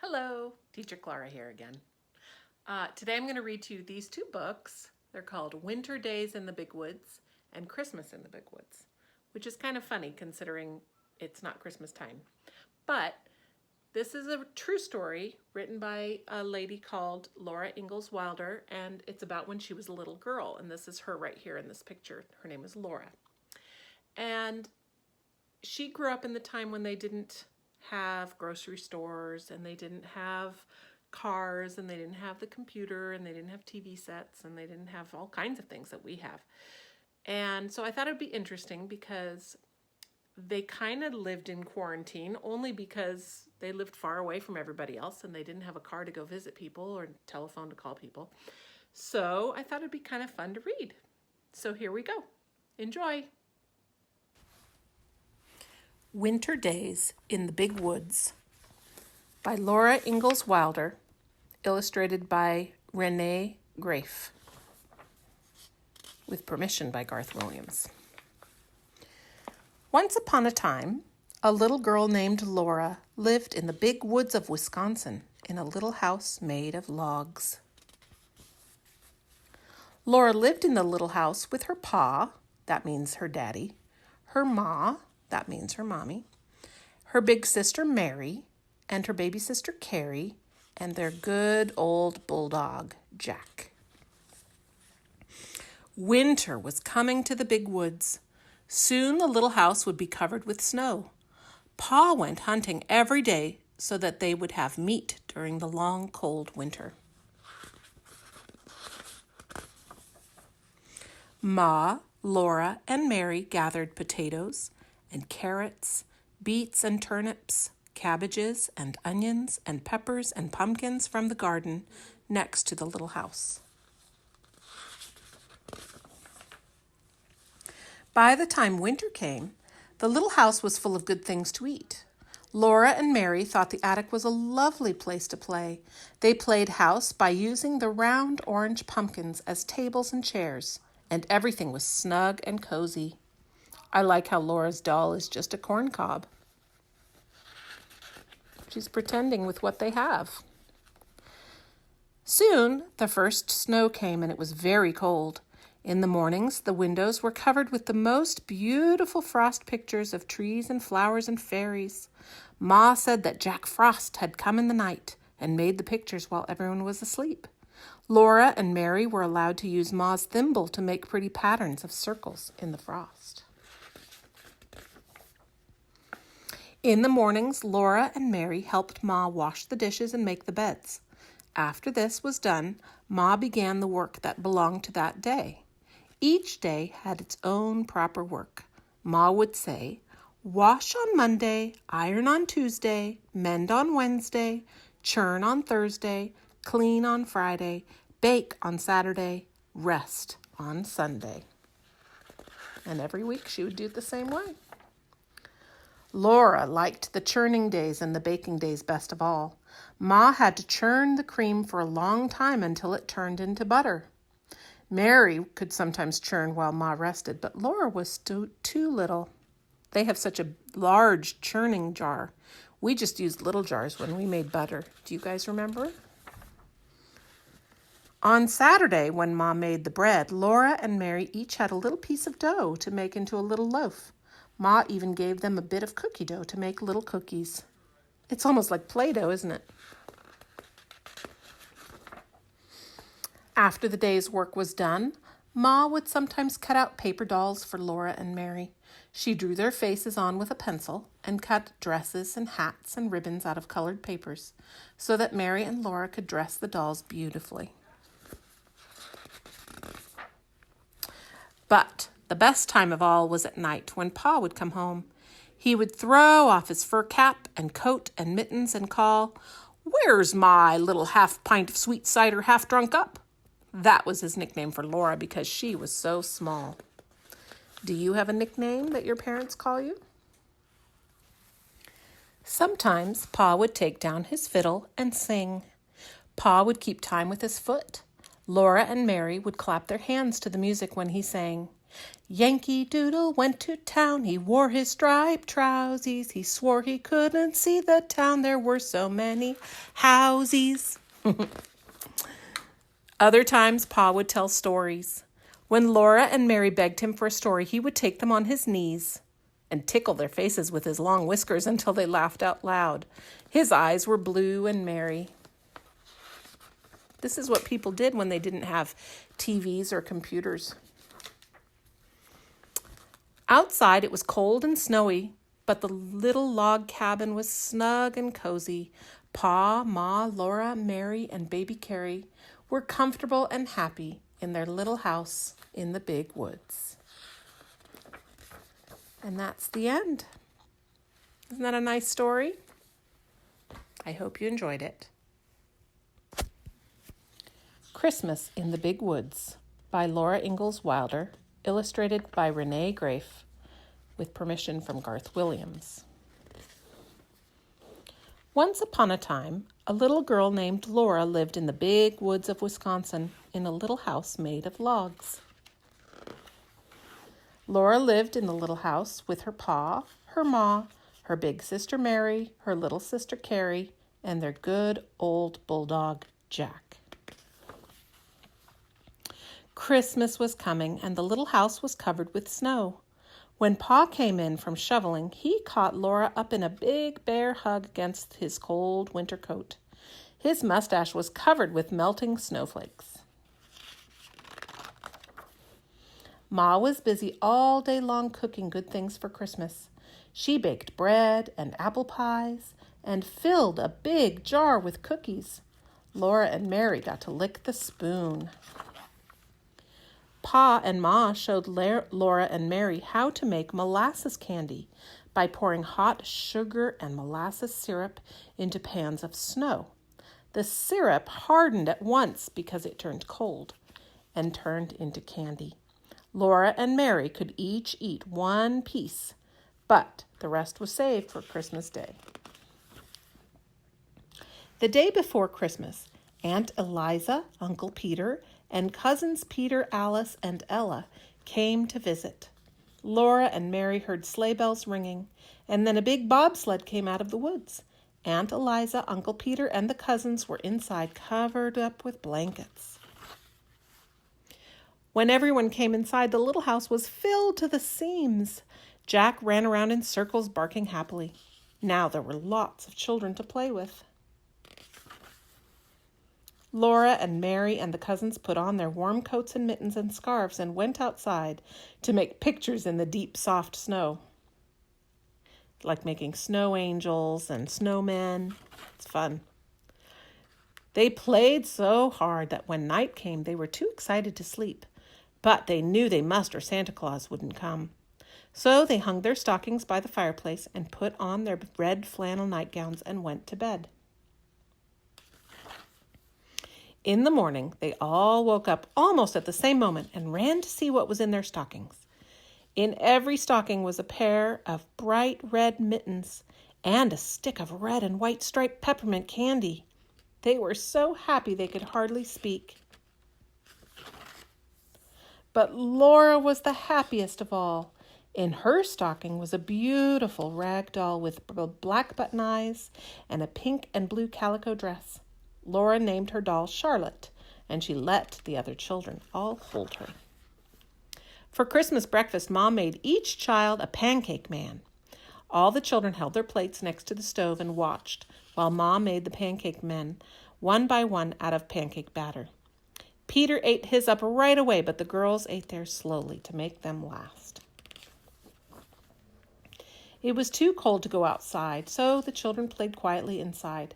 Hello, Teacher Clara here again. Today I'm going to read to you these two books. They're called Winter Days in the Big Woods and Christmas in the Big Woods, which is kind of funny considering it's not Christmas time. But this is a true story written by a lady called Laura Ingalls Wilder, and it's about when she was a little girl. And this is her right here in this picture. Her name is Laura. And she grew up in the time when they didn't have grocery stores and they didn't have cars and they didn't have the computer and they didn't have TV sets and they didn't have all kinds of things that we have. And so I thought it'd be interesting because they kind of lived in quarantine only because they lived far away from everybody else and they didn't have a car to go visit people or telephone to call people. So I thought it'd be kind of fun to read. So here we go. Enjoy. Winter Days in the Big Woods by Laura Ingalls Wilder, illustrated by Renee Grafe, with permission by Garth Williams. Once upon a time, a little girl named Laura lived in the big woods of Wisconsin in a little house made of logs. Laura lived in the little house with her pa, that means her daddy, her ma, that means her mommy, her big sister Mary, and her baby sister Carrie, and their good old bulldog, Jack. Winter was coming to the big woods. Soon the little house would be covered with snow. Pa went hunting every day so that they would have meat during the long, cold winter. Ma, Laura, and Mary gathered potatoes and carrots, beets and turnips, cabbages and onions and peppers and pumpkins from the garden next to the little house. By the time winter came, the little house was full of good things to eat. Laura and Mary thought the attic was a lovely place to play. They played house by using the round orange pumpkins as tables and chairs, and everything was snug and cozy. I like how Laura's doll is just a corn cob. She's pretending with what they have. Soon, the first snow came and it was very cold. In the mornings, the windows were covered with the most beautiful frost pictures of trees and flowers and fairies. Ma said that Jack Frost had come in the night and made the pictures while everyone was asleep. Laura and Mary were allowed to use Ma's thimble to make pretty patterns of circles in the frost. In the mornings, Laura and Mary helped Ma wash the dishes and make the beds. After this was done, Ma began the work that belonged to that day. Each day had its own proper work. Ma would say, wash on Monday, iron on Tuesday, mend on Wednesday, churn on Thursday, clean on Friday, bake on Saturday, rest on Sunday. And every week she would do it the same way. Laura liked the churning days and the baking days best of all. Ma had to churn the cream for a long time until it turned into butter. Mary could sometimes churn while Ma rested, but Laura was too little. They have such a large churning jar. We just used little jars when we made butter. Do you guys remember? On Saturday, when Ma made the bread, Laura and Mary each had a little piece of dough to make into a little loaf. Ma even gave them a bit of cookie dough to make little cookies. It's almost like Play-Doh, isn't it? After the day's work was done, Ma would sometimes cut out paper dolls for Laura and Mary. She drew their faces on with a pencil and cut dresses and hats and ribbons out of colored papers so that Mary and Laura could dress the dolls beautifully. But the best time of all was at night when Pa would come home. He would throw off his fur cap and coat and mittens and call, "Where's my little half pint of sweet cider half drunk up?" That was his nickname for Laura because she was so small. Do you have a nickname that your parents call you? Sometimes Pa would take down his fiddle and sing. Pa would keep time with his foot. Laura and Mary would clap their hands to the music when he sang. Yankee Doodle went to town, he wore his striped trousies. He swore he couldn't see the town, there were so many housies. Other times, Pa would tell stories. When Laura and Mary begged him for a story, he would take them on his knees and tickle their faces with his long whiskers until they laughed out loud. His eyes were blue and merry. This is what people did when they didn't have TVs or computers. Outside, it was cold and snowy, but the little log cabin was snug and cozy. Pa, Ma, Laura, Mary, and baby Carrie were comfortable and happy in their little house in the big woods. And that's the end. Isn't that a nice story? I hope you enjoyed it. Christmas in the Big Woods by Laura Ingalls Wilder, illustrated by Renee Grafe, with permission from Garth Williams. Once upon a time, a little girl named Laura lived in the big woods of Wisconsin in a little house made of logs. Laura lived in the little house with her pa, her ma, her big sister Mary, her little sister Carrie, and their good old bulldog, Jack. Christmas was coming, and the little house was covered with snow. When Pa came in from shoveling, he caught Laura up in a big bear hug against his cold winter coat. His mustache was covered with melting snowflakes. Ma was busy all day long cooking good things for Christmas. She baked bread and apple pies and filled a big jar with cookies. Laura and Mary got to lick the spoon. Pa and Ma showed Laura and Mary how to make molasses candy by pouring hot sugar and molasses syrup into pans of snow. The syrup hardened at once because it turned cold and turned into candy. Laura and Mary could each eat one piece, but the rest was saved for Christmas Day. The day before Christmas, Aunt Eliza, Uncle Peter, and cousins Peter, Alice, and Ella came to visit. Laura and Mary heard sleigh bells ringing, and then a big bobsled came out of the woods. Aunt Eliza, Uncle Peter, and the cousins were inside, covered up with blankets. When everyone came inside, the little house was filled to the seams. Jack ran around in circles, barking happily. Now there were lots of children to play with. Laura and Mary and the cousins put on their warm coats and mittens and scarves and went outside to make pictures in the deep, soft snow. Like making snow angels and snowmen. It's fun. They played so hard that when night came, they were too excited to sleep. But they knew they must or Santa Claus wouldn't come. So they hung their stockings by the fireplace and put on their red flannel nightgowns and went to bed. In the morning, they all woke up almost at the same moment and ran to see what was in their stockings. In every stocking was a pair of bright red mittens and a stick of red and white striped peppermint candy. They were so happy they could hardly speak. But Laura was the happiest of all. In her stocking was a beautiful rag doll with black button eyes and a pink and blue calico dress. Laura named her doll Charlotte, and she let the other children all hold her. For Christmas breakfast, Mom made each child a pancake man. All the children held their plates next to the stove and watched while Mom made the pancake men one by one out of pancake batter. Peter ate his up right away, but the girls ate theirs slowly to make them last. It was too cold to go outside, so the children played quietly inside.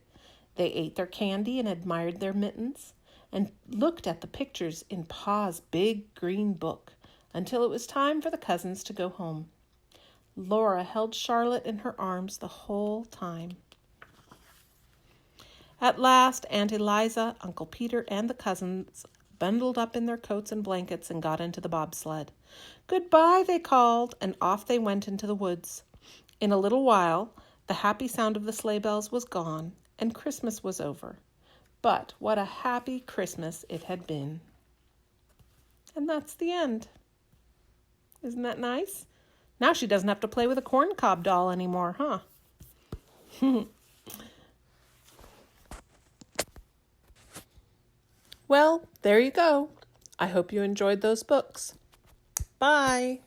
They ate their candy and admired their mittens and looked at the pictures in Pa's big green book until it was time for the cousins to go home. Laura held Charlotte in her arms the whole time. At last, Aunt Eliza, Uncle Peter, and the cousins bundled up in their coats and blankets and got into the bobsled. "Goodbye," they called, and off they went into the woods. In a little while, the happy sound of the sleigh bells was gone, and Christmas was over. But what a happy Christmas it had been. And that's the end. Isn't that nice? Now she doesn't have to play with a corncob doll anymore, huh? Well, there you go. I hope you enjoyed those books. Bye.